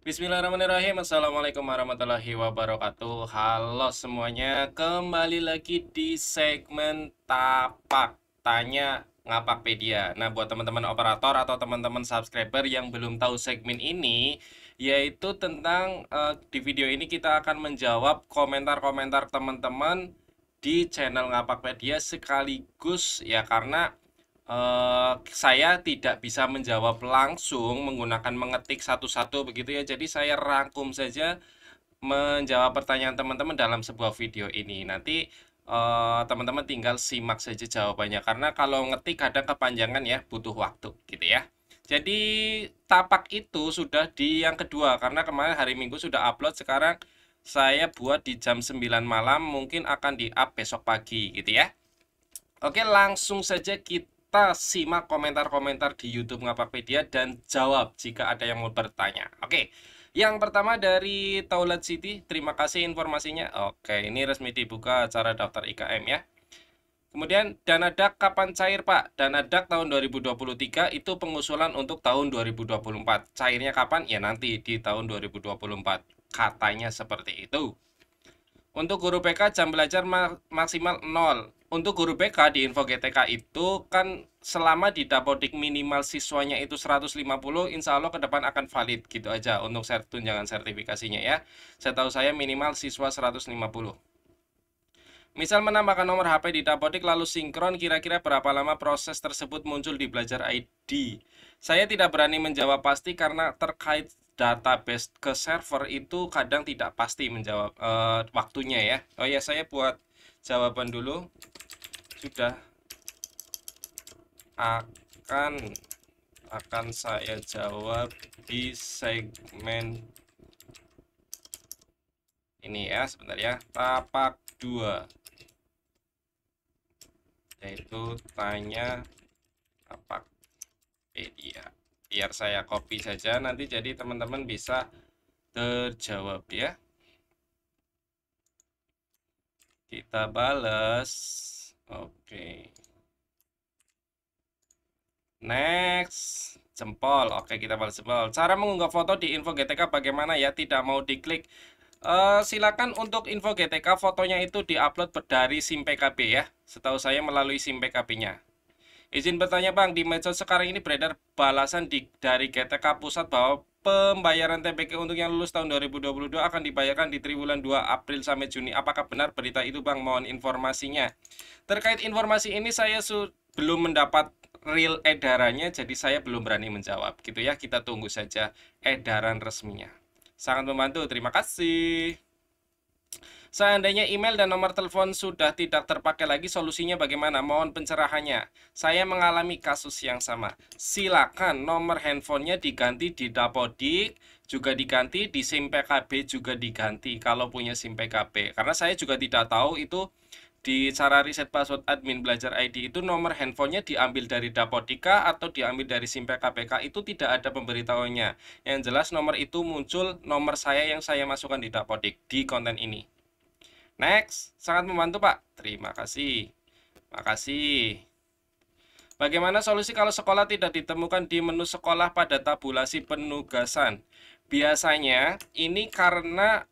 Bismillahirrahmanirrahim. Assalamualaikum warahmatullahi wabarakatuh. Halo semuanya, kembali lagi di segmen Tapak Tanya Ngapakpedia. Nah, buat teman-teman operator atau teman-teman subscriber yang belum tahu segmen ini, yaitu tentang di video ini kita akan menjawab komentar-komentar teman-teman di channel Ngapakpedia sekaligus ya, karena saya tidak bisa menjawab langsung menggunakan mengetik satu-satu begitu ya. Jadi saya rangkum saja menjawab pertanyaan teman-teman dalam sebuah video ini. Nanti teman-teman tinggal simak saja jawabannya karena kalau ngetik kadang kepanjangan ya, butuh waktu gitu ya. Jadi tapak itu sudah di yang kedua karena kemarin hari Minggu sudah upload, sekarang saya buat di jam 9 malam, mungkin akan di-up besok pagi gitu ya. Oke, langsung saja kita simak komentar-komentar di YouTube Ngapakpedia dan jawab jika ada yang mau bertanya. Oke, yang pertama dari Taulat City, terima kasih informasinya. Oke, ini resmi dibuka acara daftar IKM ya. Kemudian Danadak kapan cair Pak? Danadak tahun 2023 itu pengusulan untuk tahun 2024. Cairnya kapan? Ya nanti di tahun 2024. Katanya seperti itu. Untuk guru PK jam belajar maksimal 0. Untuk guru PK di Info GTK itu kan selama di Dapodik minimal siswanya itu 150, insya Allah ke depan akan valid gitu aja untuk tunjangan sertifikasinya ya. Saya tahu saya minimal siswa 150. Misal menambahkan nomor HP di Dapodik lalu sinkron, kira-kira berapa lama proses tersebut muncul di Belajar ID? Saya tidak berani menjawab pasti karena terkait database ke server itu kadang tidak pasti menjawab waktunya ya. Oh ya, saya buat jawaban dulu. Sudah akan saya jawab di segmen ini ya, sebentar ya. Tapak 2, yaitu tanya Tapak-pedia. Biar saya copy saja nanti jadi teman-teman bisa terjawab ya. Kita balas. Oke. Next. Jempol. Oke, kita balas jempol. Cara mengunggah foto di info GTK bagaimana ya? Tidak mau diklik. Silakan untuk info GTK fotonya itu diupload dari SIM PKB ya. Setahu saya melalui SIM PKB-nya. Izin bertanya Bang, di medsos sekarang ini beredar balasan dari GTK Pusat bahwa pembayaran TBK untuk yang lulus tahun 2022 akan dibayarkan di triwulan 2 April sampai Juni. Apakah benar berita itu Bang? Mohon informasinya. Terkait informasi ini saya belum mendapat real edarannya, jadi saya belum berani menjawab gitu ya. Kita tunggu saja edaran resminya. Sangat membantu, terima kasih. Seandainya email dan nomor telepon sudah tidak terpakai lagi, solusinya bagaimana? Mohon pencerahannya. Saya mengalami kasus yang sama. Silakan nomor handphonenya diganti di Dapodik, juga diganti di SIM PKB, juga diganti kalau punya SIM PKB. Karena saya juga tidak tahu itu di cara riset password admin Belajar ID itu nomor handphonenya diambil dari Dapodika atau diambil dari SIM PKPK, itu tidak ada pemberitahuannya. Yang jelas nomor itu muncul nomor saya yang saya masukkan di Dapodik di konten ini. Next, sangat membantu Pak. Terima kasih. Makasih. Bagaimana solusi kalau sekolah tidak ditemukan di menu sekolah pada tabulasi penugasan? Biasanya ini karena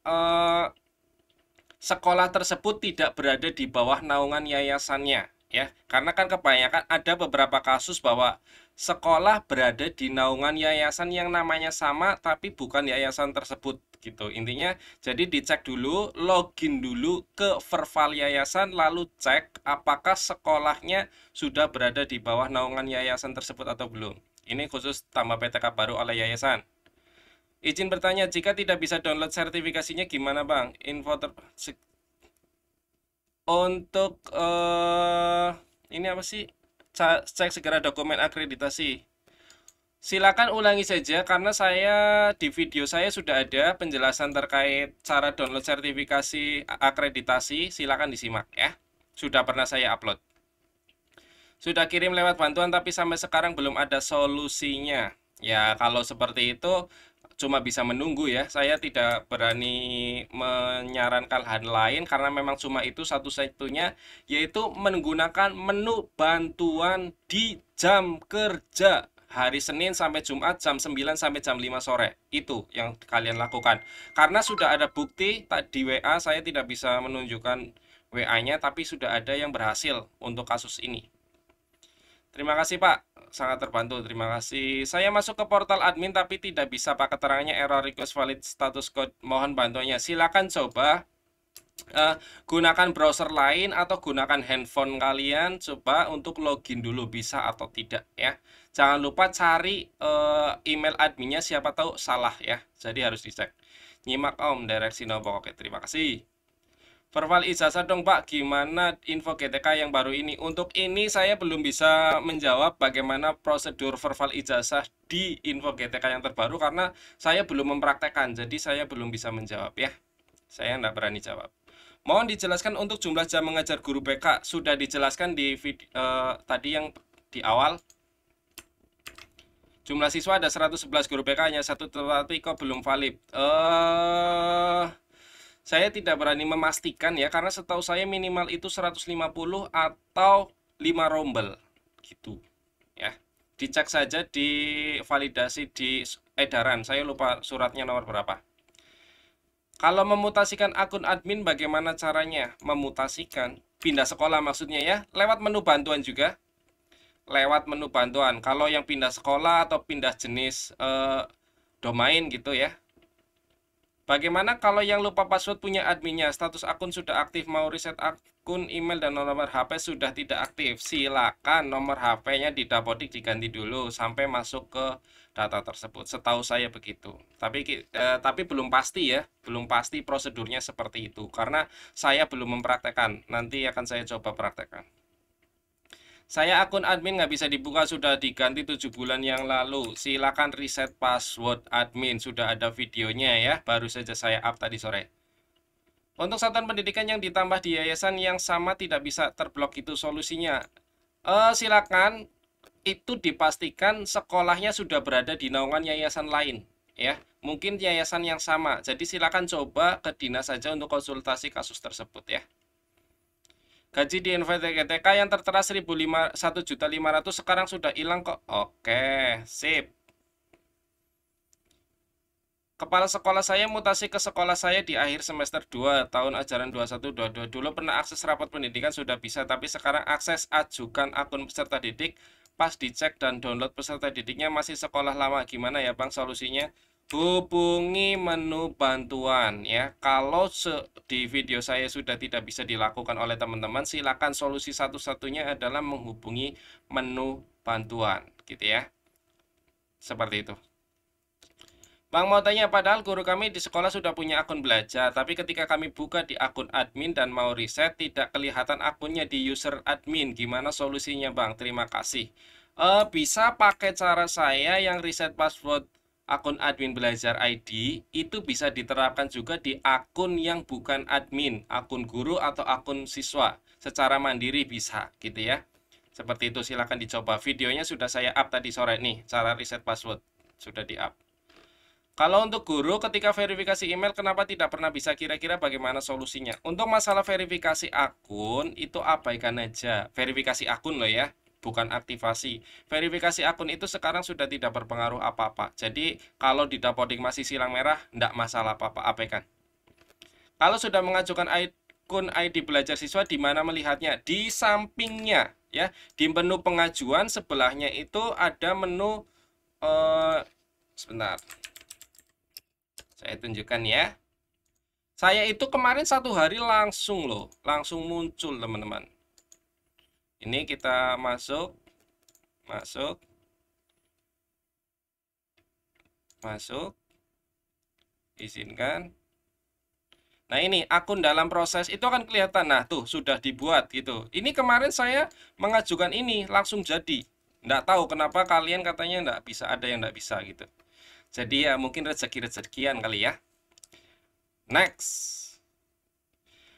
sekolah tersebut tidak berada di bawah naungan yayasannya ya. Karena kan kebanyakan ada beberapa kasus bahwa sekolah berada di naungan yayasan yang namanya sama tapi bukan yayasan tersebut gitu. Intinya jadi dicek dulu, login dulu ke Verval yayasan lalu cek apakah sekolahnya sudah berada di bawah naungan yayasan tersebut atau belum. Ini khusus tambah PTK baru oleh yayasan. Izin bertanya, jika tidak bisa download sertifikasinya gimana Bang? Untuk ini apa sih? Cek segera dokumen akreditasi. Silakan ulangi saja karena saya di video saya sudah ada penjelasan terkait cara download sertifikasi akreditasi. Silakan disimak ya. Sudah pernah saya upload. Sudah kirim lewat bantuan tapi sampai sekarang belum ada solusinya. Ya, kalau seperti itu cuma bisa menunggu ya. Saya tidak berani menyarankan hal lain karena memang cuma itu satu-satunya, yaitu menggunakan menu bantuan di jam kerja. hari Senin sampai Jumat jam 9 sampai jam 5 sore. Itu yang kalian lakukan. Karena sudah ada bukti di WA, saya tidak bisa menunjukkan WA-nya, tapi sudah ada yang berhasil untuk kasus ini. Terima kasih Pak, sangat terbantu, terima kasih. Saya masuk ke portal admin tapi tidak bisa Pak, keterangannya error request valid status code, mohon bantuannya. Silakan coba gunakan browser lain atau gunakan handphone kalian, coba untuk login dulu bisa atau tidak ya. Jangan lupa cari email adminnya, siapa tahu salah ya, jadi harus dicek. Nyimak Om direksi Nopo. Oke, terima kasih. Verbal ijazah dong Pak, gimana info GTK yang baru ini? Untuk ini saya belum bisa menjawab bagaimana prosedur verbal ijazah di info GTK yang terbaru karena saya belum mempraktekkan, jadi saya belum bisa menjawab ya. Saya tidak berani jawab. Mohon dijelaskan untuk jumlah jam mengajar guru BK. Sudah dijelaskan di video tadi yang di awal. Jumlah siswa ada 111 guru BK, hanya satu tapi kok belum valid. Saya tidak berani memastikan ya, karena setahu saya minimal itu 150 atau 5 rombel gitu ya. Dicek saja di validasi di edaran. Saya lupa suratnya nomor berapa. Kalau memutasikan akun admin bagaimana caranya? Memutasikan, pindah sekolah maksudnya ya, lewat menu bantuan juga. Lewat menu bantuan, kalau yang pindah sekolah atau pindah jenis domain gitu ya. Bagaimana kalau yang lupa password punya adminnya, status akun sudah aktif, mau reset akun, email dan nomor HP sudah tidak aktif. Silakan nomor HP-nya di Dapodik diganti dulu sampai masuk ke data tersebut. Setahu saya begitu. Tapi belum pasti ya, belum pasti prosedurnya seperti itu karena saya belum mempraktekkan. Nanti akan saya coba praktekkan. Saya akun admin nggak bisa dibuka, sudah diganti 7 bulan yang lalu. Silakan reset password admin, sudah ada videonya ya. Baru saja saya up tadi sore. Untuk satuan pendidikan yang ditambah di yayasan yang sama tidak bisa terblok, itu solusinya. Silakan itu dipastikan sekolahnya sudah berada di naungan yayasan lain ya. Mungkin yayasan yang sama. Jadi silakan coba ke dinas saja untuk konsultasi kasus tersebut ya. Gaji di NVTGTK yang tertera 1.500 sekarang sudah hilang kok. Oke, sip. Kepala sekolah saya mutasi ke sekolah saya di akhir semester 2 tahun ajaran 21-22. Dulu pernah akses rapot pendidikan sudah bisa, tapi sekarang akses ajukan akun peserta didik, pas dicek dan download peserta didiknya masih sekolah lama. Gimana ya Bang solusinya? Hubungi menu bantuan ya. Kalau di video saya sudah tidak bisa dilakukan oleh teman-teman, silakan solusi satu-satunya adalah menghubungi menu bantuan gitu ya. Seperti itu. Bang mau tanya, padahal guru kami di sekolah sudah punya akun belajar, tapi ketika kami buka di akun admin dan mau reset, tidak kelihatan akunnya di user admin. Gimana solusinya Bang? Terima kasih. Bisa pakai cara saya yang reset password akun admin belajar ID, itu bisa diterapkan juga di akun yang bukan admin, akun guru atau akun siswa. Secara mandiri bisa gitu ya. Seperti itu, silahkan dicoba. Videonya sudah saya up tadi sore nih, cara reset password. Sudah di up. Kalau untuk guru, ketika verifikasi email, kenapa tidak pernah bisa, kira-kira bagaimana solusinya? Untuk masalah verifikasi akun, itu abaikan aja. Verifikasi akun loh ya, bukan aktivasi. Verifikasi akun itu sekarang sudah tidak berpengaruh apa-apa. Jadi, kalau di Dapodik masih silang merah, tidak masalah apa-apa, abaikan. Kalau sudah mengajukan akun ID belajar siswa, di mana melihatnya? Di sampingnya, ya. Di menu pengajuan, sebelahnya itu ada menu, sebentar. Saya tunjukkan ya. Saya itu kemarin 1 hari langsung loh, langsung muncul teman-teman. Ini kita masuk, izinkan. Nah ini akun dalam proses itu akan kelihatan. Nah tuh sudah dibuat gitu. Ini kemarin saya mengajukan ini langsung jadi. Nggak tahu kenapa kalian katanya nggak bisa, ada yang nggak bisa gitu. Jadi ya mungkin rezeki-rezekian kali ya. Next.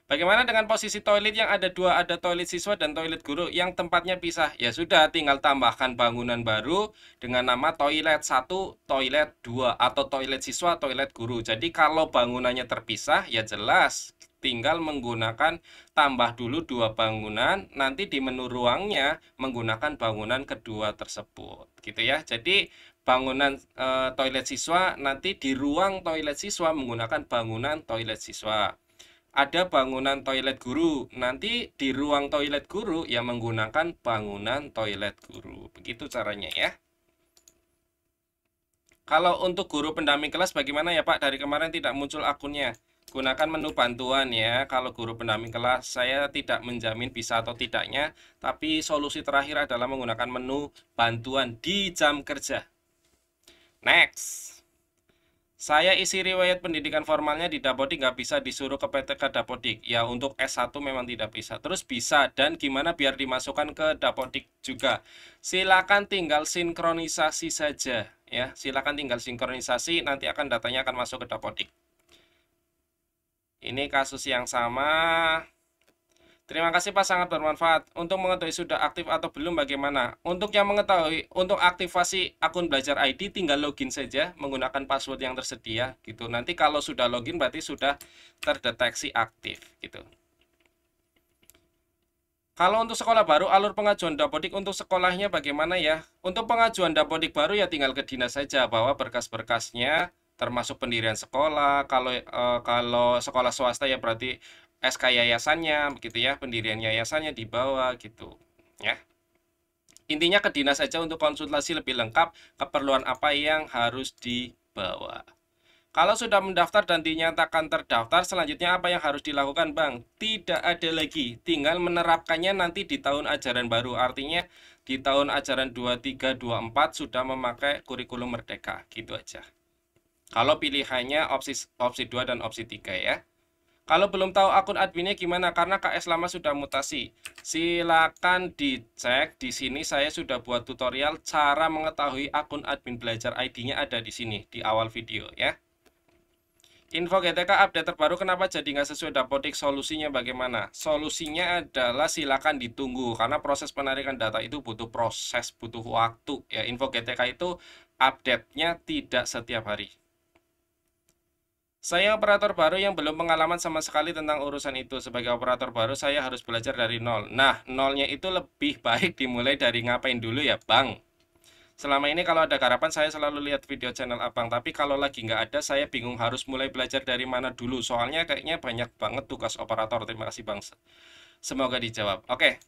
Bagaimana dengan posisi toilet yang ada 2, ada toilet siswa dan toilet guru yang tempatnya pisah? Ya sudah, tinggal tambahkan bangunan baru dengan nama toilet 1, toilet 2, atau toilet siswa, toilet guru. Jadi kalau bangunannya terpisah, ya jelas tinggal menggunakan tambah dulu 2 bangunan, nanti di menu ruangnya menggunakan bangunan kedua tersebut, gitu ya. Jadi bangunan toilet siswa, nanti di ruang toilet siswa menggunakan bangunan toilet siswa. Ada bangunan toilet guru, nanti di ruang toilet guru ya menggunakan bangunan toilet guru. Begitu caranya ya. Kalau untuk guru pendamping kelas bagaimana ya Pak? Dari kemarin tidak muncul akunnya. Gunakan menu bantuan ya. Kalau guru pendamping kelas, saya tidak menjamin bisa atau tidaknya, tapi solusi terakhir adalah menggunakan menu bantuan di jam kerja. Next. Saya isi riwayat pendidikan formalnya di Dapodik, nggak bisa disuruh ke PTK Dapodik. Ya, untuk S1 memang tidak bisa. Terus bisa, dan gimana biar dimasukkan ke Dapodik juga? Silakan tinggal sinkronisasi saja. Ya, silakan tinggal sinkronisasi, nanti akan datanya akan masuk ke Dapodik. Ini kasus yang sama. Terima kasih Pak, sangat bermanfaat. Untuk mengetahui sudah aktif atau belum bagaimana? Untuk yang mengetahui, untuk aktivasi akun Belajar ID tinggal login saja menggunakan password yang tersedia gitu. Nanti kalau sudah login berarti sudah terdeteksi aktif gitu. Kalau untuk sekolah baru, alur pengajuan Dapodik untuk sekolahnya bagaimana ya? Untuk pengajuan Dapodik baru ya tinggal ke dinas saja, bawa berkas-berkasnya termasuk pendirian sekolah. Kalau sekolah swasta ya berarti SK yayasannya begitu ya, pendirian yayasannya dibawa gitu ya. Intinya ke dinas saja untuk konsultasi lebih lengkap keperluan apa yang harus dibawa. Kalau sudah mendaftar dan dinyatakan terdaftar, selanjutnya apa yang harus dilakukan, Bang? Tidak ada lagi, tinggal menerapkannya nanti di tahun ajaran baru. Artinya di tahun ajaran 23-24 sudah memakai kurikulum merdeka, gitu aja. Kalau pilihannya opsi 2 dan opsi 3 ya. Kalau belum tahu akun adminnya gimana? Karena KS lama sudah mutasi. Silakan dicek. Di sini saya sudah buat tutorial cara mengetahui akun admin Belajar ID-nya ada di sini di awal video ya. Info GTK update terbaru kenapa jadi nggak sesuai Dapodik, solusinya bagaimana? Solusinya adalah silakan ditunggu karena proses penarikan data itu butuh proses, butuh waktu ya. Info GTK itu update-nya tidak setiap hari. Saya operator baru yang belum pengalaman sama sekali tentang urusan itu. Sebagai operator baru saya harus belajar dari nol. Nah, nolnya itu lebih baik dimulai dari ngapain dulu ya Bang. Selama ini kalau ada garapan saya selalu lihat video channel Abang. Tapi kalau lagi nggak ada saya bingung harus mulai belajar dari mana dulu. Soalnya kayaknya banyak banget tugas operator. Terima kasih Bang. Semoga dijawab. Oke.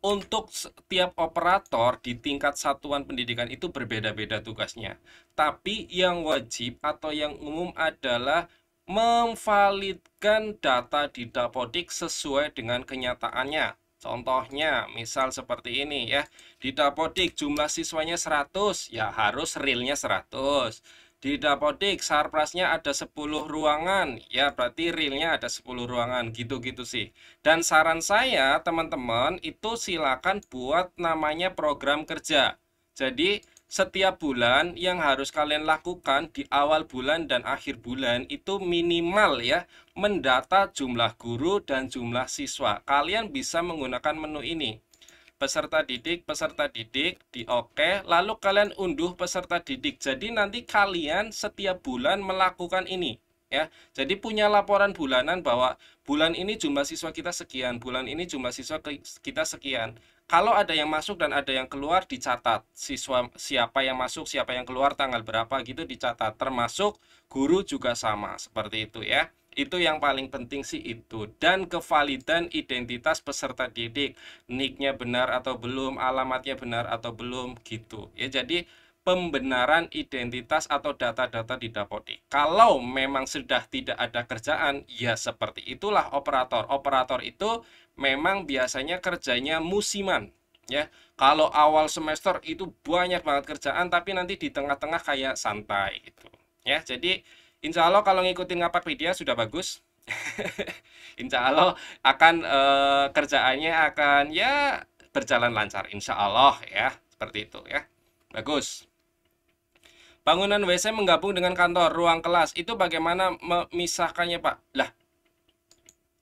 Untuk setiap operator di tingkat satuan pendidikan itu berbeda-beda tugasnya. Tapi yang wajib atau yang umum adalah memvalidkan data di Dapodik sesuai dengan kenyataannya. Contohnya, misal seperti ini ya. Di Dapodik jumlah siswanya 100, ya harus realnya 100. Di Dapodik Sarprasnya ada 10 ruangan, ya berarti realnya ada 10 ruangan, gitu-gitu sih. Dan saran saya, teman-teman, itu silakan buat namanya program kerja. Jadi, setiap bulan yang harus kalian lakukan di awal bulan dan akhir bulan itu minimal ya, mendata jumlah guru dan jumlah siswa. Kalian bisa menggunakan menu ini. Peserta didik di oke, lalu kalian unduh peserta didik. Jadi nanti kalian setiap bulan melakukan ini ya. Jadi punya laporan bulanan bahwa bulan ini jumlah siswa kita sekian, bulan ini jumlah siswa kita sekian. Kalau ada yang masuk dan ada yang keluar dicatat. Siswa siapa yang masuk, siapa yang keluar, tanggal berapa gitu dicatat. Termasuk guru juga sama, seperti itu ya. Itu yang paling penting sih itu. Dan kevalidan identitas peserta didik. Nick-nya benar atau belum, alamatnya benar atau belum gitu. Ya, jadi pembenaran identitas atau data-data di Dapodik. Kalau memang sudah tidak ada kerjaan, ya seperti itulah operator. Operator itu memang biasanya kerjanya musiman. Ya, kalau awal semester itu banyak banget kerjaan, tapi nanti di tengah-tengah kayak santai gitu. Ya, jadi insya Allah kalau ngikutin Ngapakpedia sudah bagus. Insya Allah akan kerjaannya akan ya berjalan lancar. Insya Allah ya seperti itu ya. Bagus. Bangunan WC menggabung dengan kantor, ruang kelas itu bagaimana memisahkannya Pak? Lah,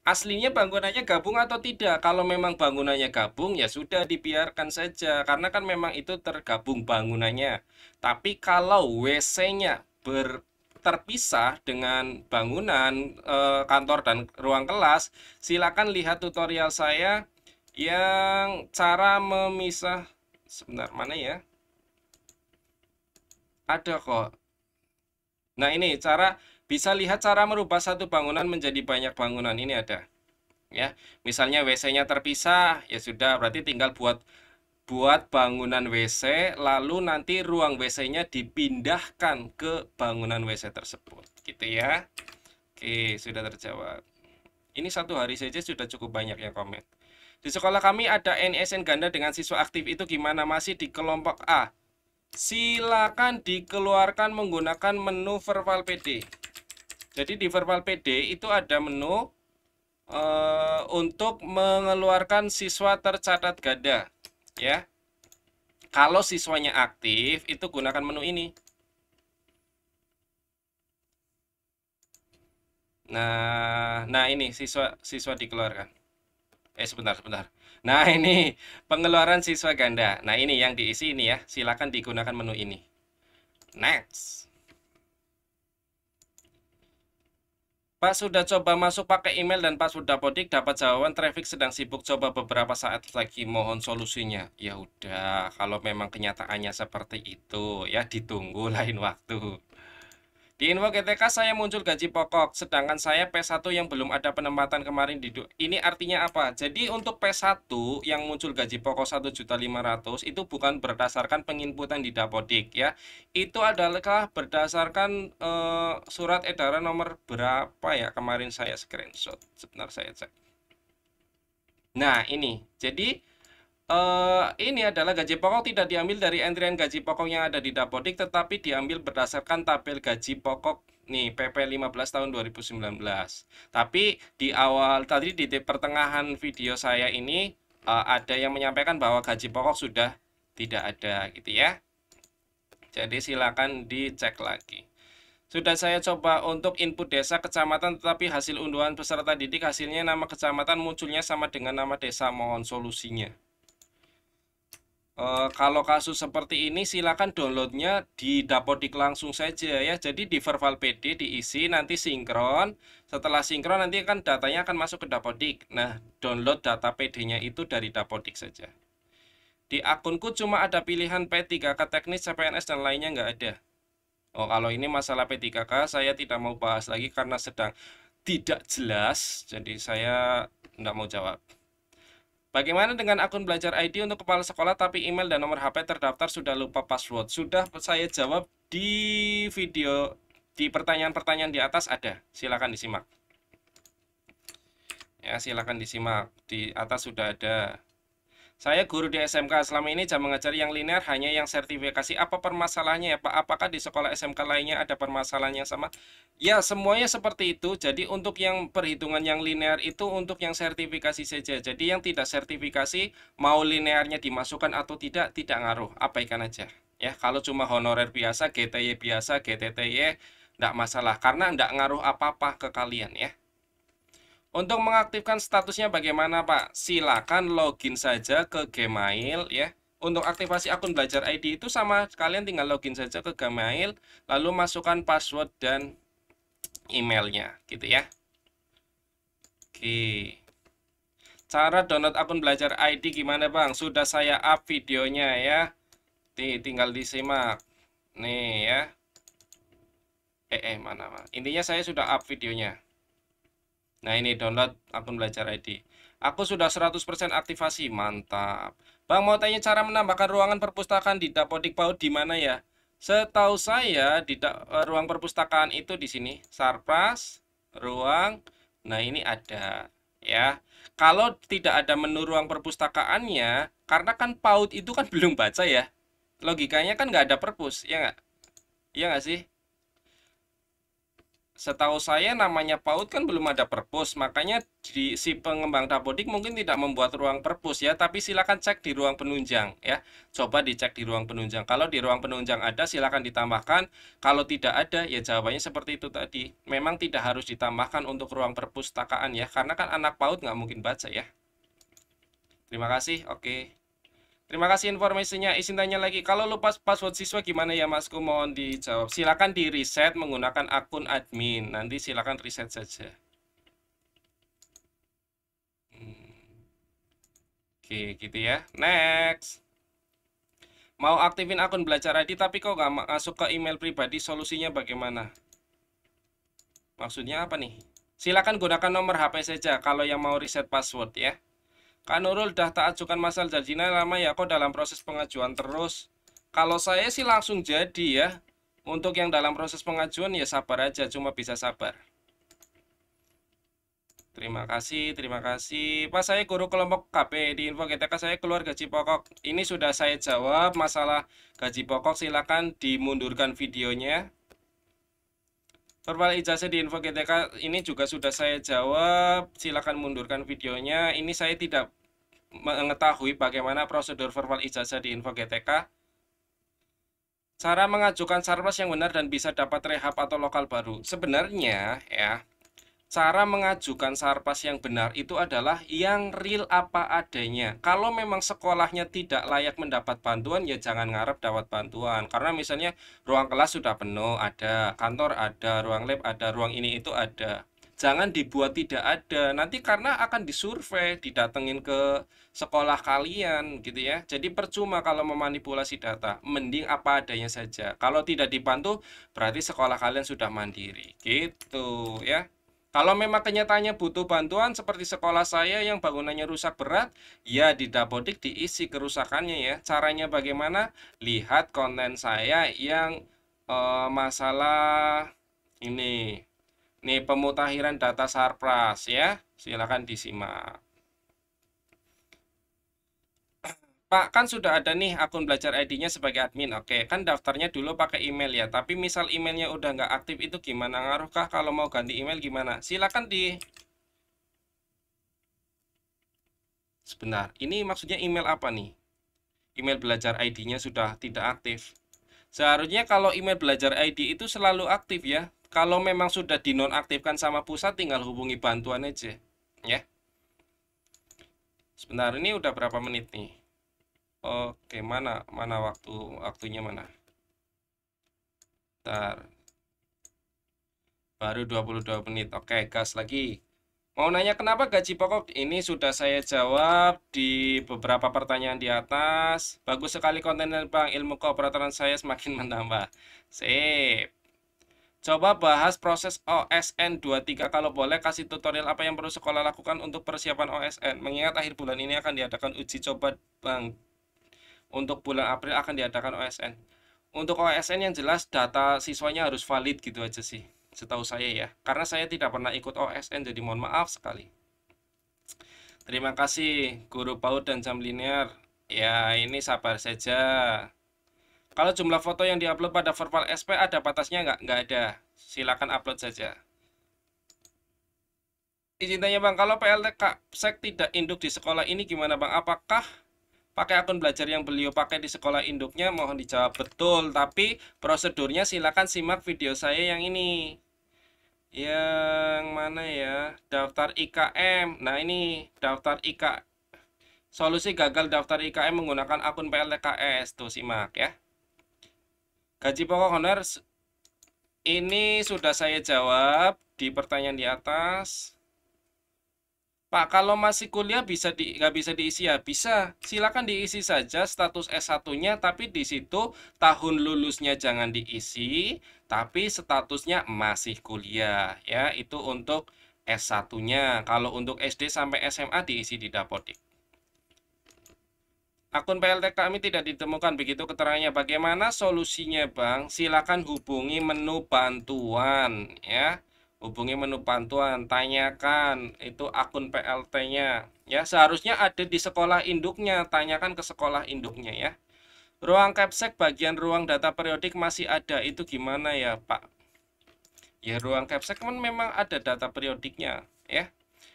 aslinya bangunannya gabung atau tidak? Kalau memang bangunannya gabung ya sudah dibiarkan saja karena kan memang itu tergabung bangunannya. Tapi kalau WC-nya terpisah dengan bangunan kantor dan ruang kelas, silakan lihat tutorial saya yang cara memisah. Sebentar, mana ya? Ada kok. Nah, ini bisa lihat cara merubah satu bangunan menjadi banyak bangunan. Ini ada. Ya, misalnya WC-nya terpisah, ya sudah, berarti tinggal buat bangunan WC, lalu nanti ruang WC-nya dipindahkan ke bangunan WC tersebut, gitu ya. Oke, sudah terjawab. Ini satu hari saja sudah cukup banyak yang komen. Di sekolah kami ada NSN ganda dengan siswa aktif, itu gimana? Masih di kelompok A. Silakan dikeluarkan menggunakan menu verbal PD. Jadi di verbal PD itu ada menu untuk mengeluarkan siswa tercatat ganda, ya. Kalau siswanya aktif, itu gunakan menu ini. Nah ini siswa dikeluarkan. Sebentar. Nah, ini pengeluaran siswa ganda. Nah, ini yang diisi ini ya. Silakan digunakan menu ini. Next. Pak sudah coba masuk pakai email dan password Dapodik, dapat jawaban traffic sedang sibuk, coba beberapa saat lagi, mohon solusinya. Ya udah, kalau memang kenyataannya seperti itu, ya ditunggu lain waktu. Di info GTK saya muncul gaji pokok, sedangkan saya P1 yang belum ada penempatan kemarin ini artinya apa? Jadi untuk P1 yang muncul gaji pokok 1.500.000 itu bukan berdasarkan penginputan di Dapodik ya. Itu adalah berdasarkan surat edaran nomor berapa ya, kemarin saya screenshot. Sebentar saya cek. Nah, ini. Jadi ini adalah gaji pokok tidak diambil dari entrian gaji pokok yang ada di Dapodik, tetapi diambil berdasarkan tabel gaji pokok nih PP 15 tahun 2019. Tapi di awal tadi di pertengahan video saya ini ada yang menyampaikan bahwa gaji pokok sudah tidak ada gitu ya. Jadi silakan dicek lagi. Sudah saya coba untuk input desa kecamatan, tetapi hasil unduhan peserta didik hasilnya nama kecamatan munculnya sama dengan nama desa, mohon solusinya. Kalau kasus seperti ini silakan downloadnya di Dapodik langsung saja ya. Jadi di verbal PD diisi, nanti sinkron. Setelah sinkron nanti kan datanya akan masuk ke Dapodik. Nah, download data PD-nya itu dari Dapodik saja. Di akunku cuma ada pilihan P3K teknis, CPNS dan lainnya nggak ada. Oh, kalau ini masalah P3K saya tidak mau bahas lagi karena sedang tidak jelas. Jadi saya nggak mau jawab. Bagaimana dengan akun belajar ID untuk kepala sekolah tapi email dan nomor HP terdaftar sudah lupa password? Sudah saya jawab di video, di pertanyaan-pertanyaan di atas ada. Silakan disimak. Ya, silakan disimak. Di atas sudah ada. Saya guru di SMK, selama ini jam mengajar yang linear hanya yang sertifikasi. Apa permasalahannya ya Pak? Apakah di sekolah SMK lainnya ada permasalahan yang sama? Ya, semuanya seperti itu. Jadi untuk yang perhitungan yang linear itu untuk yang sertifikasi saja. Jadi yang tidak sertifikasi, mau linearnya dimasukkan atau tidak ngaruh. Abaikan aja. Ya, kalau cuma honorer biasa, GTY biasa, GTTY, tidak masalah. Karena tidak ngaruh apa-apa ke kalian ya. Untuk mengaktifkan statusnya bagaimana Pak? Silakan login saja ke Gmail ya. Untuk aktivasi akun belajar ID itu sama, kalian tinggal login saja ke Gmail, lalu masukkan password dan emailnya gitu ya. Oke. Cara download akun belajar ID gimana Bang? Sudah saya up videonya ya. Tinggal disimak. Nih ya. Mana? Intinya saya sudah up videonya. Nah, ini download akun belajar ID. Aku sudah 100% aktivasi, mantap. Bang, mau tanya cara menambahkan ruangan perpustakaan di Dapodik PAUD di mana ya? Setahu saya di ruang perpustakaan itu di sini, Sarpras, ruang. Nah, ini ada ya. Kalau tidak ada menu ruang perpustakaannya, karena kan PAUD itu kan belum baca ya. Logikanya kan nggak ada perpus, ya nggak? Iya nggak sih? Setahu saya namanya PAUD kan belum ada perpus, makanya si pengembang Dapodik mungkin tidak membuat ruang perpus ya, tapi silakan cek di ruang penunjang ya. Coba dicek di ruang penunjang. Kalau di ruang penunjang ada, silakan ditambahkan. Kalau tidak ada, ya jawabannya seperti itu tadi. Memang tidak harus ditambahkan untuk ruang perpustakaan ya, karena kan anak PAUD nggak mungkin baca ya. Terima kasih, oke. Terima kasih informasinya. Izin tanya lagi, kalau lupa password siswa gimana ya Masku? Mohon dijawab. Silakan di reset menggunakan akun admin. Nanti silakan reset saja. Oke, gitu ya. Next. Mau aktifin akun belajar ID tapi kok nggak masuk ke email pribadi, solusinya bagaimana? Maksudnya apa nih? Silakan gunakan nomor HP saja kalau yang mau reset password ya. Kak Nurul dah tak ajukan masalah janjinya lama ya, kok dalam proses pengajuan terus. Kalau saya sih langsung jadi ya. Untuk yang dalam proses pengajuan ya sabar aja, cuma bisa sabar. Terima kasih, terima kasih. Pak, saya guru kelompok KP di Info GTK, saya keluar gaji pokok. Ini sudah saya jawab masalah gaji pokok, silakan dimundurkan videonya. Verbal ijazah di Info GTK ini juga sudah saya jawab, silakan mundurkan videonya. Ini saya tidak mengetahui bagaimana prosedur verbal ijazah di Info GTK. Cara mengajukan sarpras yang benar dan bisa dapat rehab atau lokal baru. Sebenarnya ya, cara mengajukan sarpas yang benar itu adalah yang real apa adanya. Kalau memang sekolahnya tidak layak mendapat bantuan, ya jangan ngarep dapat bantuan. Karena misalnya ruang kelas sudah penuh, ada, kantor ada, ruang lab ada, ruang ini itu ada. Jangan dibuat tidak ada. Nanti karena akan disurvei, didatengin ke sekolah kalian gitu ya. Jadi percuma kalau memanipulasi data. Mending apa adanya saja. Kalau tidak dibantu, berarti sekolah kalian sudah mandiri. Gitu ya. Kalau memang kenyataannya butuh bantuan seperti sekolah saya yang bangunannya rusak berat, ya di Dapodik diisi kerusakannya ya. Caranya bagaimana? Lihat konten saya yang masalah ini. Nih pemutakhiran data sarpras ya. Silakan disimak. Pak, kan sudah ada nih akun belajar ID-nya sebagai admin. Oke, kan daftarnya dulu pakai email ya. Tapi misal emailnya udah nggak aktif itu gimana? Ngaruhkah kalau mau ganti email gimana? Silakan di... Sebentar, ini maksudnya email apa nih? Email belajar ID-nya sudah tidak aktif. Seharusnya kalau email belajar ID itu selalu aktif ya. Kalau memang sudah dinonaktifkan sama pusat, tinggal hubungi bantuan aja. Ya. Sebentar, ini udah berapa menit nih? Oke, mana waktunya mana? Bentar. Baru 22 menit. Oke, gas lagi. Mau nanya kenapa gaji pokok? Ini sudah saya jawab di beberapa pertanyaan di atas. Bagus sekali konten Bang, ilmu keoperatoran saya semakin menambah. Sip. Coba bahas proses OSN 23 kalau boleh kasih tutorial apa yang perlu sekolah lakukan untuk persiapan OSN. Mengingat akhir bulan ini akan diadakan uji coba Bang. Untuk bulan April akan diadakan OSN. Untuk OSN yang jelas data siswanya harus valid gitu aja sih. Setahu saya ya. Karena saya tidak pernah ikut OSN jadi mohon maaf sekali. Terima kasih guru PAUD dan jam linear. Ya ini sabar saja. Kalau jumlah foto yang diupload pada verbal SP ada batasnya nggak? Nggak ada. Silakan upload saja. Izin tanya Bang, kalau PLT Kapsek tidak induk di sekolah ini gimana Bang? Apakah pakai akun belajar yang beliau pakai di sekolah induknya? Mohon dijawab. Betul, tapi prosedurnya silakan simak video saya yang ini. Yang mana ya? Daftar IKM. Nah, ini daftar IK. Solusi gagal daftar IKM menggunakan akun PLTKS. Tuh simak ya. Gaji pokok honor ini sudah saya jawab di pertanyaan di atas. Pak, kalau masih kuliah nggak bisa diisi ya? Bisa, silakan diisi saja status S1-nya, tapi di situ tahun lulusnya jangan diisi, tapi statusnya masih kuliah ya. Itu untuk S1-nya. Kalau untuk SD sampai SMA diisi di Dapodik. Akun PLT kami tidak ditemukan, begitu keterangannya. Bagaimana solusinya, Bang? Silakan hubungi menu bantuan ya. Hubungi menu bantuan, tanyakan itu akun PLT-nya. Ya, seharusnya ada di sekolah induknya, tanyakan ke sekolah induknya ya. Ruang Capsek bagian ruang data periodik masih ada, itu gimana ya, Pak? Ya, ruang Capsek kan memang ada data periodiknya ya.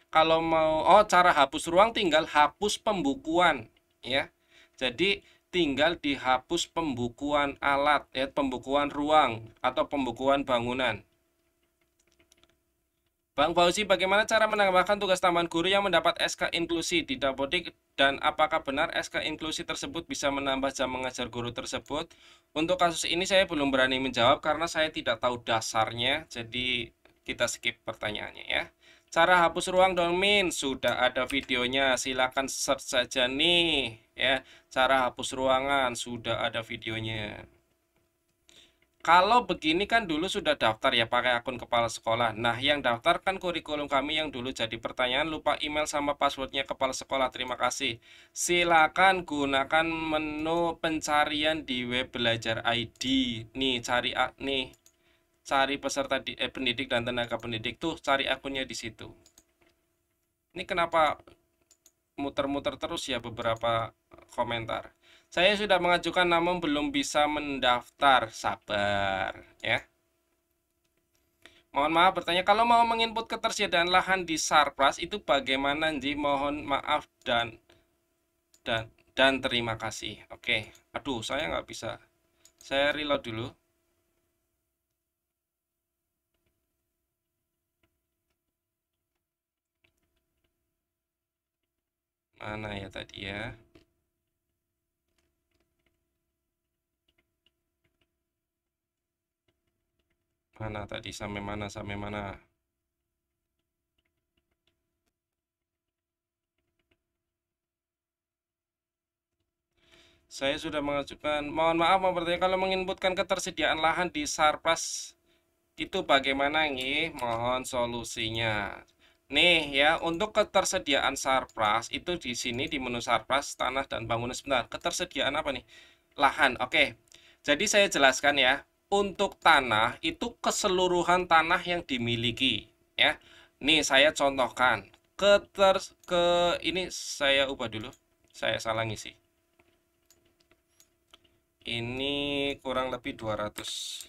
Kalau mau cara hapus ruang tinggal hapus pembukuan ya. Jadi tinggal dihapus pembukuan alat ya, pembukuan ruang atau pembukuan bangunan. Bang Fauzi, bagaimana cara menambahkan tugas tambahan guru yang mendapat SK inklusi di Dapodik Dan apakah benar SK inklusi tersebut bisa menambah jam mengajar guru tersebut? Untuk kasus ini saya belum berani menjawab karena saya tidak tahu dasarnya, jadi kita skip pertanyaannya ya. Cara hapus ruang domain sudah ada videonya, silakan search saja nih ya. Cara hapus ruangan sudah ada videonya. Kalau begini kan dulu sudah daftar ya pakai akun kepala sekolah. Nah, yang daftar kan kurikulum kami yang dulu jadi pertanyaan lupa email sama passwordnya kepala sekolah. Terima kasih. Silakan gunakan menu pencarian di web belajar ID. Nih, cari peserta pendidik dan tenaga pendidik tuh cari akunnya di situ. Ini kenapa muter-muter terus ya beberapa komentar. Saya sudah mengajukan namun belum bisa mendaftar. Sabar ya. Mohon maaf bertanya, kalau mau menginput ketersediaan lahan di Sarpras itu bagaimana, Nji? Mohon maaf dan dan terima kasih. Oke. Aduh, saya nggak bisa. Saya reload dulu. Mana ya tadi ya? Mana tadi sampai mana sampai mana? Saya sudah mengajukan. Mohon maaf mau bertanya, kalau menginputkan ketersediaan lahan di Sarpras itu bagaimana nih? Mohon solusinya. Nih ya, untuk ketersediaan Sarpras itu di sini di menu Sarpras tanah dan bangunan. Sebentar, ketersediaan apa nih? Lahan. Oke. Jadi saya jelaskan ya. Untuk tanah itu keseluruhan tanah yang dimiliki ya. Nih saya contohkan. Ini saya ubah dulu. Saya salah ngisi. Ini kurang lebih 200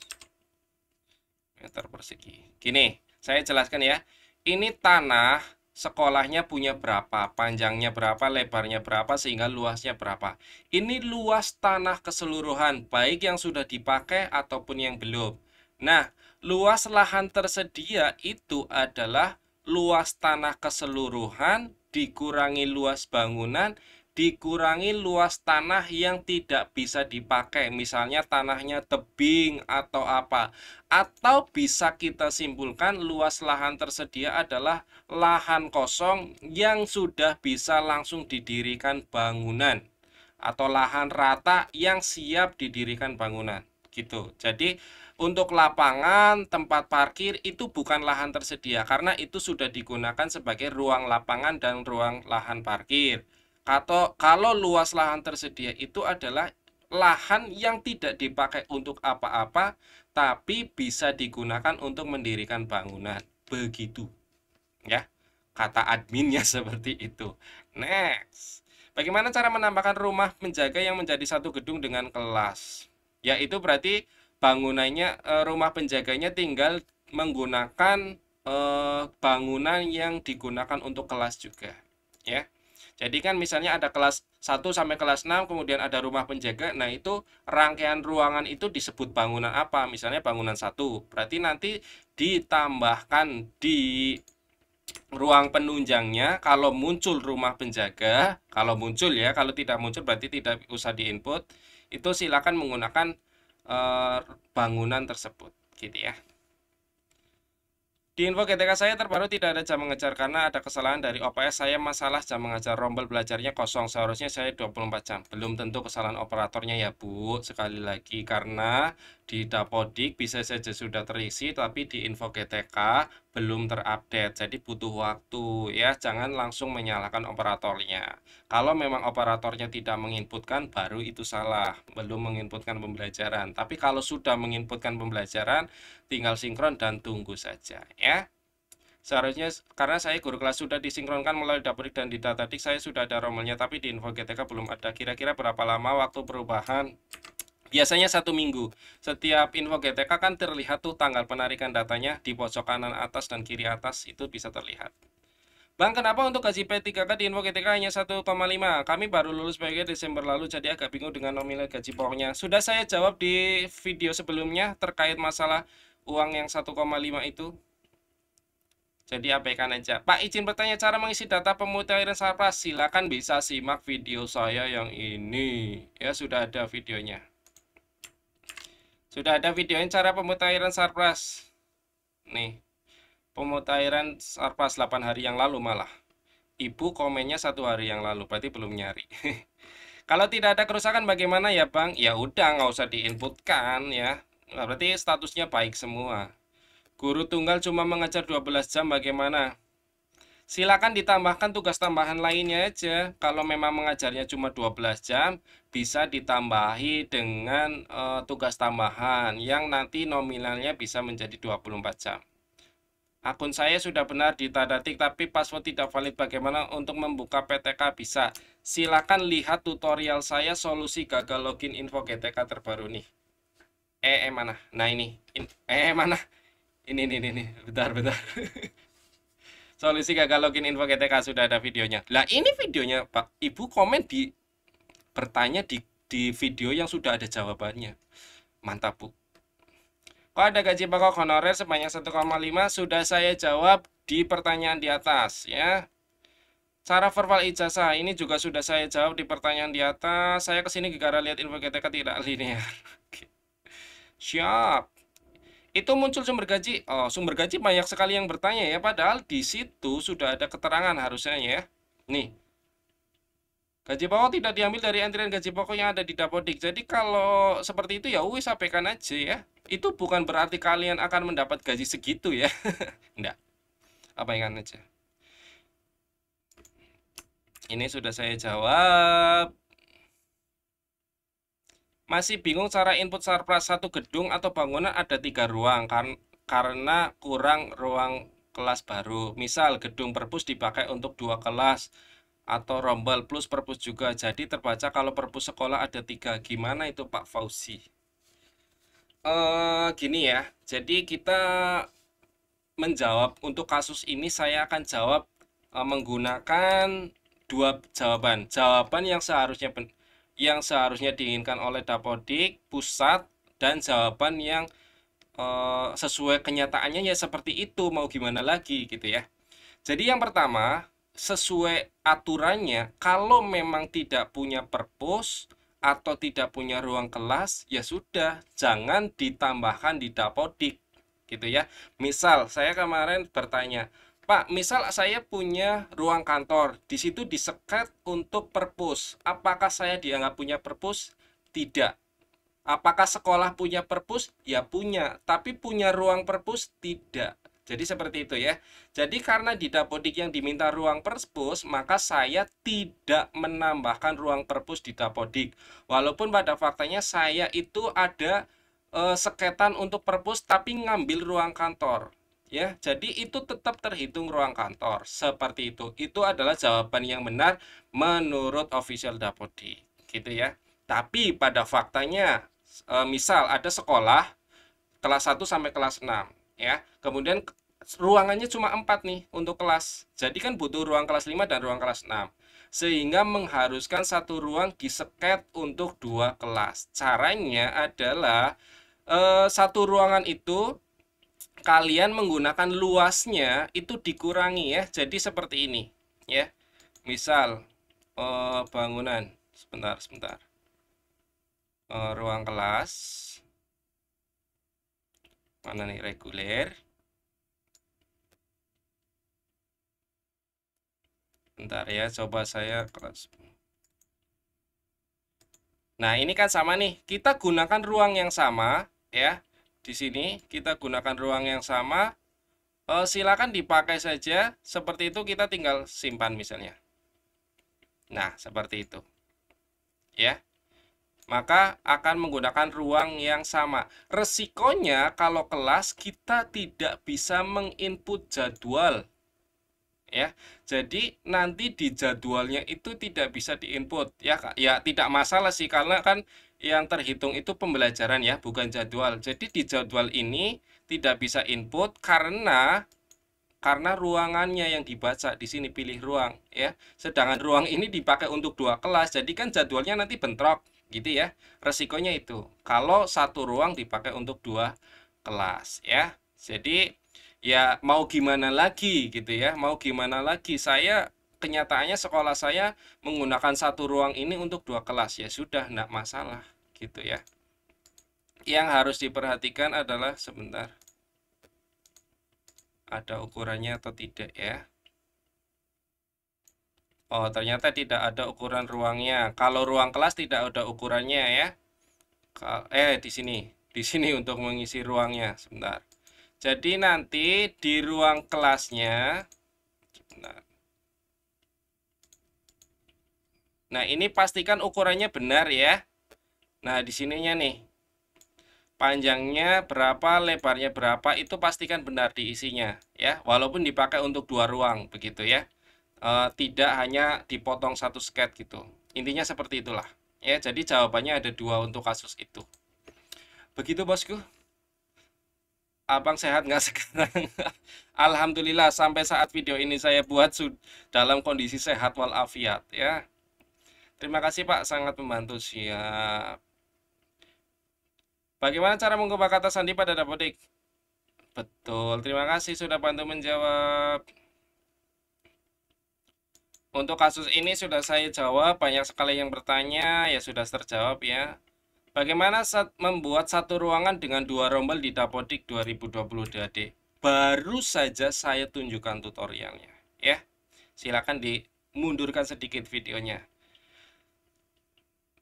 meter persegi. Gini, saya jelaskan ya. Ini tanah sekolahnya punya berapa, panjangnya berapa, lebarnya berapa, sehingga luasnya berapa. Ini luas tanah keseluruhan, baik yang sudah dipakai ataupun yang belum. Nah, luas lahan tersedia itu adalah luas tanah keseluruhan dikurangi luas bangunan dikurangi luas tanah yang tidak bisa dipakai, misalnya tanahnya tebing atau apa. Atau bisa kita simpulkan luas lahan tersedia adalah lahan kosong yang sudah bisa langsung didirikan bangunan atau lahan rata yang siap didirikan bangunan gitu. Jadi untuk lapangan, tempat parkir itu bukan lahan tersedia karena itu sudah digunakan sebagai ruang lapangan dan ruang lahan parkir. Kalau luas lahan tersedia itu adalah lahan yang tidak dipakai untuk apa-apa, tapi bisa digunakan untuk mendirikan bangunan. Begitu, ya. Kata adminnya seperti itu. Next. Bagaimana cara menambahkan rumah penjaga yang menjadi satu gedung dengan kelas? Yaitu berarti bangunannya, rumah penjaganya tinggal menggunakan bangunan yang digunakan untuk kelas juga, ya. Jadi kan misalnya ada kelas 1 sampai kelas 6, kemudian ada rumah penjaga. Nah, itu rangkaian ruangan itu disebut bangunan apa? Misalnya bangunan 1. Berarti nanti ditambahkan di ruang penunjangnya kalau muncul rumah penjaga, kalau muncul ya, kalau tidak muncul berarti tidak usah diinput. Itu silakan menggunakan bangunan tersebut, gitu ya. Di info GTK saya terbaru tidak ada jam mengajar karena ada kesalahan dari OPS saya, masalah jam mengajar rombel belajarnya kosong, seharusnya saya 24 jam. Belum tentu kesalahan operatornya ya Bu, sekali lagi karena di Dapodik bisa saja sudah terisi tapi di info GTK belum terupdate, jadi butuh waktu ya, jangan langsung menyalahkan operatornya. Kalau memang operatornya tidak menginputkan baru itu salah, belum menginputkan pembelajaran. Tapi kalau sudah menginputkan pembelajaran tinggal sinkron dan tunggu saja ya. Seharusnya karena saya guru kelas sudah disinkronkan melalui Dapodik dan di Datadik saya sudah ada romelnya tapi di info GTK belum ada. Kira-kira berapa lama waktu perubahan? Biasanya 1 minggu. Setiap info GTK kan terlihat tuh tanggal penarikan datanya di pojok kanan atas dan kiri atas itu bisa terlihat. Bang, kenapa untuk gaji P3K di info GTK hanya 1,5? Kami baru lulus PG Desember lalu, jadi agak bingung dengan nominal gaji pokoknya. Sudah saya jawab di video sebelumnya terkait masalah uang yang 1,5 itu. Jadi abaikan aja. Pak, izin bertanya cara mengisi data pemutahiran surplus. Silakan bisa simak video saya yang ini. Ya, sudah ada videonya. Sudah ada videonya cara pemutahiran surplus. Nih, pemutahiran surplus 8 hari yang lalu malah. Ibu komennya 1 hari yang lalu, berarti belum nyari. Kalau tidak ada kerusakan bagaimana ya Bang? Ya udah, nggak usah diinputkan ya. Nah, berarti statusnya baik semua. Guru tunggal cuma mengajar 12 jam bagaimana? Silakan ditambahkan tugas tambahan lainnya aja. Kalau memang mengajarnya cuma 12 jam, bisa ditambahi dengan tugas tambahan yang nanti nominalnya bisa menjadi 24 jam. Akun saya sudah benar ditadatik tapi password tidak valid. Bagaimana untuk membuka PTK? Bisa. Silakan lihat tutorial saya solusi gagal login info GTK terbaru nih. Mana? Nah ini. Mana? Ini. Bentar. Solusi gagal login info GTK sudah ada videonya. Lah ini videonya Pak. Ibu komen bertanya di video yang sudah ada jawabannya. Mantap Bu. Kok ada gaji pokok honorer sebanyak 1,5? Sudah saya jawab di pertanyaan di atas ya. Cara verbal ijazah ini juga sudah saya jawab di pertanyaan di atas. Saya kesini gara-gara lihat info GTK tidak linear. Siap. Itu muncul sumber gaji. Oh, sumber gaji banyak sekali yang bertanya ya. Padahal di situ sudah ada keterangan harusnya ya. Nih. Gaji pokok tidak diambil dari antrian gaji pokok yang ada di Dapodik. Jadi kalau seperti itu ya wis sampaikan aja ya. Itu bukan berarti kalian akan mendapat gaji segitu ya. Enggak. Abaikan aja. Ini sudah saya jawab. Masih bingung cara input surplus satu gedung atau bangunan ada 3 ruang karena kurang ruang kelas baru. Misal gedung perpus dipakai untuk 2 kelas atau rombel plus perpus juga. Jadi terbaca kalau perpus sekolah ada 3. Gimana itu Pak Fauzi? Gini ya. Jadi kita menjawab untuk kasus ini saya akan jawab menggunakan 2 jawaban. Jawaban yang seharusnya diinginkan oleh Dapodik pusat dan jawaban yang sesuai kenyataannya ya seperti itu, mau gimana lagi gitu ya. Jadi yang pertama, sesuai aturannya kalau memang tidak punya perpus atau tidak punya ruang kelas ya sudah jangan ditambahkan di Dapodik gitu ya. Misal saya kemarin bertanya, Pak, misal saya punya ruang kantor, di situ diseket untuk perpus. Apakah saya dianggap punya perpus? Tidak. Apakah sekolah punya perpus? Ya punya, tapi punya ruang perpus? Tidak. Jadi seperti itu ya. Jadi karena di Dapodik yang diminta ruang perpus, maka saya tidak menambahkan ruang perpus di Dapodik. Walaupun pada faktanya saya itu ada seketan untuk perpus tapi ngambil ruang kantor. Ya, jadi itu tetap terhitung ruang kantor. Seperti itu. Itu adalah jawaban yang benar menurut official Dapodik, gitu ya. Tapi pada faktanya misal ada sekolah kelas 1 sampai kelas 6 ya. Kemudian ruangannya cuma 4 nih untuk kelas. Jadi kan butuh ruang kelas 5 dan ruang kelas 6. Sehingga mengharuskan satu ruang diseket untuk 2 kelas. Caranya adalah satu ruangan itu kalian menggunakan luasnya itu dikurangi ya. Jadi seperti ini ya. Misal bangunan sebentar. Ruang kelas mana nih reguler. Bentar ya, coba saya kelas. Nah, ini kan sama nih. Kita gunakan ruang yang sama ya. Di sini kita gunakan ruang yang sama. Silakan dipakai saja. Seperti itu kita tinggal simpan misalnya. Nah, seperti itu. Ya. Maka akan menggunakan ruang yang sama. Resikonya kalau kelas kita tidak bisa menginput jadwal. Ya. Jadi nanti di jadwalnya itu tidak bisa diinput ya. Ya tidak masalah sih karena kan yang terhitung itu pembelajaran ya, bukan jadwal. Jadi di jadwal ini tidak bisa input karena ruangannya yang dibaca. Di sini pilih ruang ya. Sedangkan ruang ini dipakai untuk 2 kelas. Jadi kan jadwalnya nanti bentrok gitu ya. Resikonya itu kalau satu ruang dipakai untuk 2 kelas ya. Jadi Ya mau gimana lagi gitu ya, mau gimana lagi. Saya kenyataannya sekolah saya menggunakan satu ruang ini untuk 2 kelas. Ya sudah, enggak masalah gitu ya. Yang harus diperhatikan adalah sebentar, ada ukurannya atau tidak ya. Oh, ternyata tidak ada ukuran ruangnya. Kalau ruang kelas tidak ada ukurannya ya. Di sini. Di sini untuk mengisi ruangnya. Sebentar. Jadi nanti di ruang kelasnya, sebentar. Nah, ini pastikan ukurannya benar ya. Nah, di sininya nih. Panjangnya berapa, lebarnya berapa, itu pastikan benar diisinya ya. Walaupun dipakai untuk 2 ruang begitu ya. Tidak hanya dipotong satu sket gitu. Intinya seperti itulah. Ya, jadi jawabannya ada 2 untuk kasus itu. Begitu bosku. Abang sehat nggak sekarang? Alhamdulillah sampai saat video ini saya buat dalam kondisi sehat walafiat ya. Terima kasih Pak, sangat membantu. Siap. Bagaimana cara mengubah kata sandi pada dapodik? Betul, terima kasih sudah bantu menjawab. Untuk kasus ini sudah saya jawab, banyak sekali yang bertanya, ya sudah terjawab ya. Bagaimana membuat satu ruangan dengan 2 rombel di Dapodik 2020 DAD? Baru saja saya tunjukkan tutorialnya ya. Silakan dimundurkan sedikit videonya.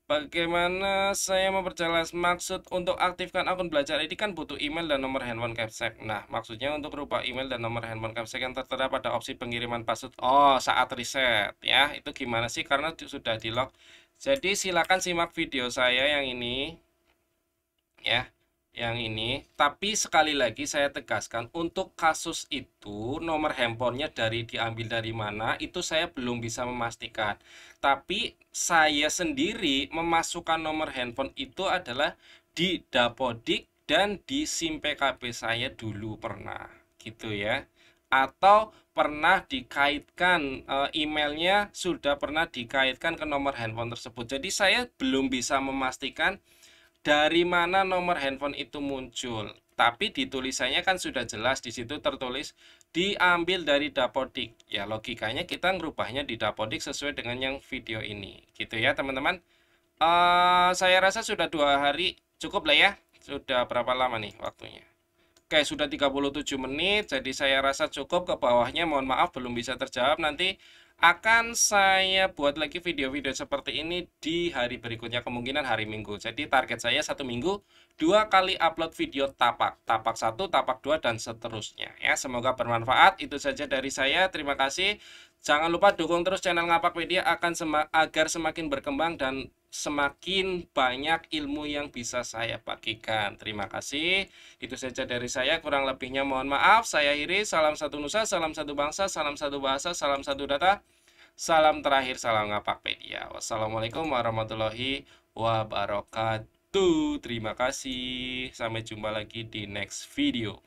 Bagaimana saya memperjelas maksud untuk aktifkan akun belajar ini kan butuh email dan nomor handphone Capsek. Nah, maksudnya untuk rubah email dan nomor handphone Capsek yang tertera pada opsi pengiriman password. Oh, saat reset ya. Itu gimana sih? Karena sudah di lock. Jadi silakan simak video saya yang ini ya. Yang ini, tapi sekali lagi saya tegaskan untuk kasus itu nomor handphonenya diambil dari mana itu saya belum bisa memastikan. Tapi saya sendiri memasukkan nomor handphone itu adalah di Dapodik dan di SIM PKB saya dulu pernah gitu ya. Atau pernah dikaitkan emailnya sudah pernah dikaitkan ke nomor handphone tersebut. Jadi saya belum bisa memastikan dari mana nomor handphone itu muncul. Tapi di tulisannya kan sudah jelas, di situ tertulis diambil dari Dapodik. Ya logikanya kita ngerubahnya di Dapodik sesuai dengan yang video ini. Gitu ya teman-teman. Saya rasa sudah 2 hari cukup lah ya. Sudah berapa lama nih waktunya? Oke, sudah 37 menit. Jadi saya rasa cukup, ke bawahnya mohon maaf belum bisa terjawab. Nanti akan saya buat lagi video-video seperti ini di hari berikutnya, kemungkinan hari Minggu. Jadi target saya 1 minggu 2 kali upload video tapak, tapak 1, tapak 2 dan seterusnya ya. Semoga bermanfaat. Itu saja dari saya. Terima kasih. Jangan lupa dukung terus channel Ngapakpedia agar semakin berkembang dan semakin banyak ilmu yang bisa saya bagikan. Terima kasih. Itu saja dari saya, kurang lebihnya mohon maaf. Saya akhiri. Salam satu nusa, salam satu bangsa, salam satu bahasa, salam satu data. Salam terakhir, salam Ngapakpedia. Wassalamualaikum warahmatullahi wabarakatuh. Terima kasih. Sampai jumpa lagi di next video.